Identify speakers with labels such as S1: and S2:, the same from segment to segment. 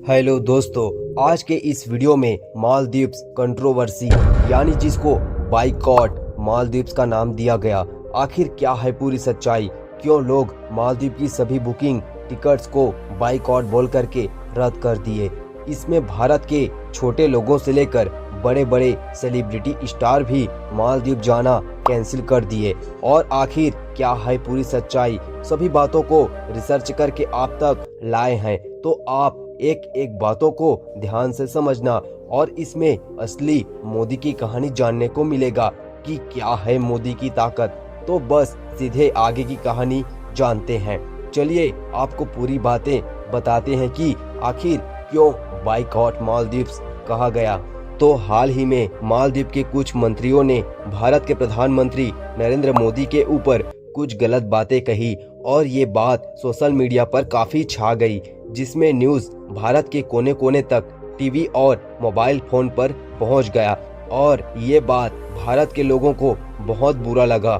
S1: Hello दोस्तों, आज के इस वीडियो में मालदीव्स कंट्रोवर्सी यानी जिसको बाइकॉट मालदीव्स का नाम दिया गया, आखिर क्या है पूरी सच्चाई? क्यों लोग मालदीव की सभी बुकिंग टिकट्स को बाइकॉट बोल करके रद्द कर दिए? इसमें भारत के छोटे लोगों से लेकर बड़े बड़े सेलिब्रिटी स्टार भी मालदीव जाना कैंसिल कर दिए। और आखिर क्या है पूरी सच्चाई? सभी बातों को रिसर्च करके आप तक लाए हैं, तो आप एक एक बातों को ध्यान से समझना और इसमें असली मोदी की कहानी जानने को मिलेगा कि क्या है मोदी की ताकत। तो बस सीधे आगे की कहानी जानते हैं। चलिए आपको पूरी बातें बताते हैं कि आखिर क्यों बाइकॉट मालदीव्स कहा गया। तो हाल ही में मालदीव के कुछ मंत्रियों ने भारत के प्रधानमंत्री नरेंद्र मोदी के ऊपर कुछ गलत बातें कही और ये बात सोशल मीडिया पर काफी छा गई, जिसमें न्यूज़ भारत के कोने कोने तक टीवी और मोबाइल फोन पर पहुंच गया और ये बात भारत के लोगों को बहुत बुरा लगा।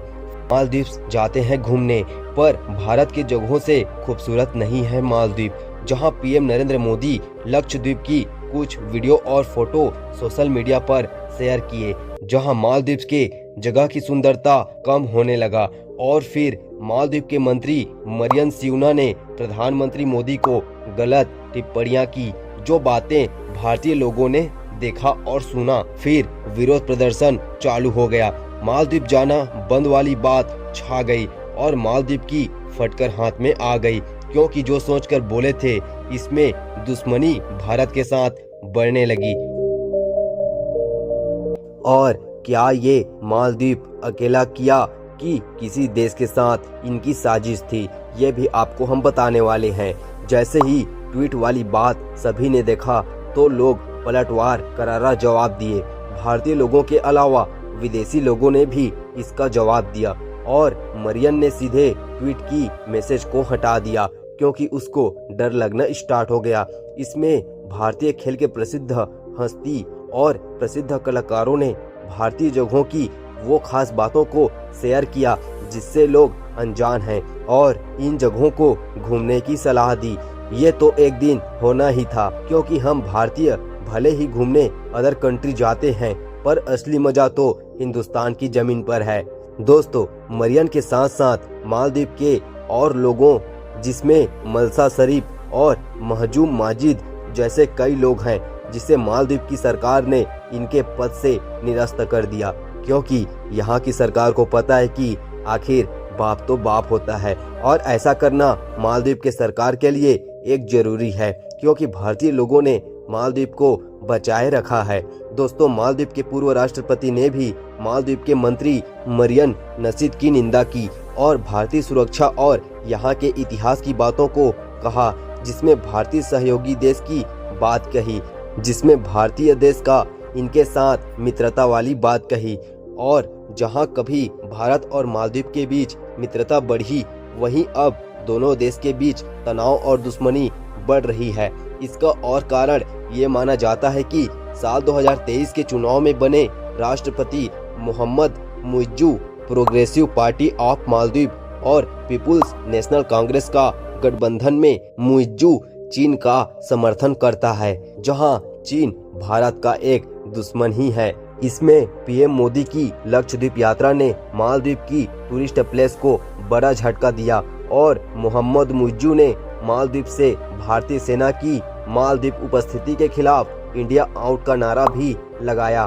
S1: मालदीव्स जाते हैं घूमने, पर भारत की जगहों से खूबसूरत नहीं है मालदीव, जहां पीएम नरेंद्र मोदी लक्षद्वीप की कुछ वीडियो और फोटो सोशल मीडिया पर शेयर किए, जहां मालदीव के जगह की सुंदरता कम होने लगा। और फिर मालदीव के मंत्री मरियम सियूना ने प्रधानमंत्री मोदी को गलत टिप्पणियां की, जो बातें भारतीय लोगों ने देखा और सुना। फिर विरोध प्रदर्शन चालू हो गया, मालदीव जाना बंद वाली बात छा गई और मालदीव की फटकर हाथ में आ गई, क्योंकि जो सोचकर बोले थे इसमें दुश्मनी भारत के साथ बढ़ने लगी। और क्या ये मालदीव अकेला किया कि किसी देश के साथ इनकी साजिश थी, ये भी आपको हम बताने वाले हैं। जैसे ही ट्वीट वाली बात सभी ने देखा तो लोग पलटवार करारा जवाब दिए। भारतीय लोगों के अलावा विदेशी लोगों ने भी इसका जवाब दिया और मरियम ने सीधे ट्वीट की मैसेज को हटा दिया, क्योंकि उसको डर लगना स्टार्ट हो गया। इसमें भारतीय खेल के प्रसिद्ध हस्ती और प्रसिद्ध कलाकारों ने भारतीय जगहों की वो खास बातों को शेयर किया जिससे लोग अनजान हैं और इन जगहों को घूमने की सलाह दी। ये तो एक दिन होना ही था, क्योंकि हम भारतीय भले ही घूमने अदर कंट्री जाते हैं, पर असली मजा तो हिंदुस्तान की जमीन पर है। दोस्तों, मरियम के साथ साथ मालदीव के और लोगों, जिसमें मलसा शरीफ और महजूम माजिद जैसे कई लोग हैं, जिसे मालदीव की सरकार ने इनके पद से निरस्त कर दिया, क्योंकि यहाँ की सरकार को पता है कि आखिर बाप तो बाप होता है और ऐसा करना मालदीव के सरकार के लिए एक जरूरी है, क्योंकि भारतीय लोगों ने मालदीव को बचाए रखा है। दोस्तों, मालदीव के पूर्व राष्ट्रपति ने भी मालदीव के मंत्री मरियम नसीद की निंदा की और भारतीय सुरक्षा और यहाँ के इतिहास की बातों को कहा, जिसमें भारतीय सहयोगी देश की बात कही, जिसमें भारतीय देश का इनके साथ मित्रता वाली बात कही। और जहां कभी भारत और मालदीव के बीच मित्रता बढ़ी, वहीं अब दोनों देश के बीच तनाव और दुश्मनी बढ़ रही है। इसका और कारण ये माना जाता है कि साल 2023 के चुनाव में बने राष्ट्रपति Mohammed Muizzu progressive party of Maldives और पीपुल्स नेशनल कांग्रेस का गठबंधन में मुइज्जू चीन का समर्थन करता है, जहां चीन भारत का एक दुश्मन ही है। इसमें पीएम मोदी की लक्षद्वीप यात्रा ने मालदीव की टूरिस्ट प्लेस को बड़ा झटका दिया और मोहम्मद मुइज्जू ने मालदीव से भारतीय सेना की मालदीव उपस्थिति के खिलाफ इंडिया आउट का नारा भी लगाया।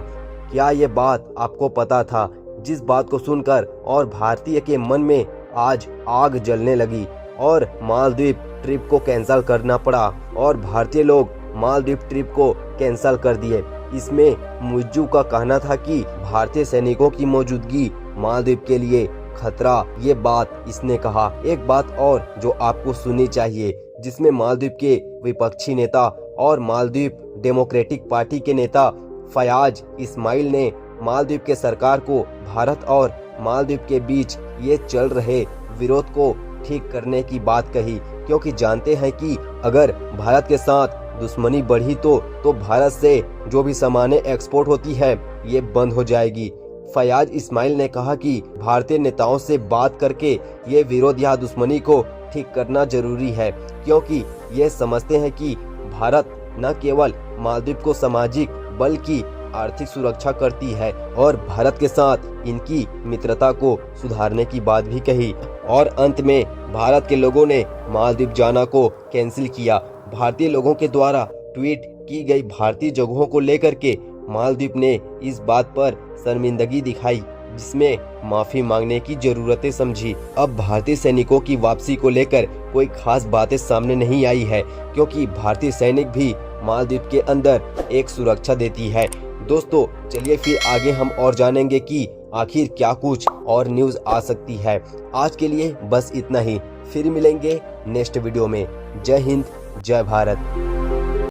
S1: क्या ये बात आपको पता था? जिस बात को सुनकर और भारतीय के मन में आज आग जलने लगी और मालदीव ट्रिप को कैंसिल करना पड़ा और भारतीय लोग मालदीव ट्रिप को कैंसिल कर दिए। इसमें मुइज्जू का कहना था कि भारतीय सैनिकों की मौजूदगी मालदीव के लिए खतरा, ये बात इसने कहा। एक बात और जो आपको सुननी चाहिए, जिसमें मालदीव के विपक्षी नेता और मालदीव डेमोक्रेटिक पार्टी के नेता फयाज इस्माइल ने मालदीव के सरकार को भारत और मालदीव के बीच ये चल रहे विरोध को ठीक करने की बात कही, क्योंकि जानते हैं कि अगर भारत के साथ दुश्मनी बढ़ी तो भारत से जो भी सामानें एक्सपोर्ट होती है ये बंद हो जाएगी। फयाज इस्माइल ने कहा कि भारतीय नेताओं से बात करके ये विरोध या दुश्मनी को ठीक करना जरूरी है, क्योंकि ये समझते हैं कि भारत न केवल मालदीव को सामाजिक बल्कि आर्थिक सुरक्षा करती है और भारत के साथ इनकी मित्रता को सुधारने की बात भी कही। और अंत में भारत के लोगों ने मालदीव जाना को कैंसिल किया। भारतीय लोगों के द्वारा ट्वीट की गई भारतीय जगहों को लेकर के मालदीव ने इस बात पर शर्मिंदगी दिखाई, जिसमें माफी मांगने की जरूरतें समझी। अब भारतीय सैनिकों की वापसी को लेकर कोई खास बातें सामने नहीं आई है, क्योंकि भारतीय सैनिक भी मालदीव के अंदर एक सुरक्षा देती है। दोस्तों चलिए फिर आगे हम और जानेंगे कि आखिर क्या कुछ और न्यूज़ आ सकती है। आज के लिए बस इतना ही, फिर मिलेंगे नेक्स्ट वीडियो में। जय हिंद, जय भारत।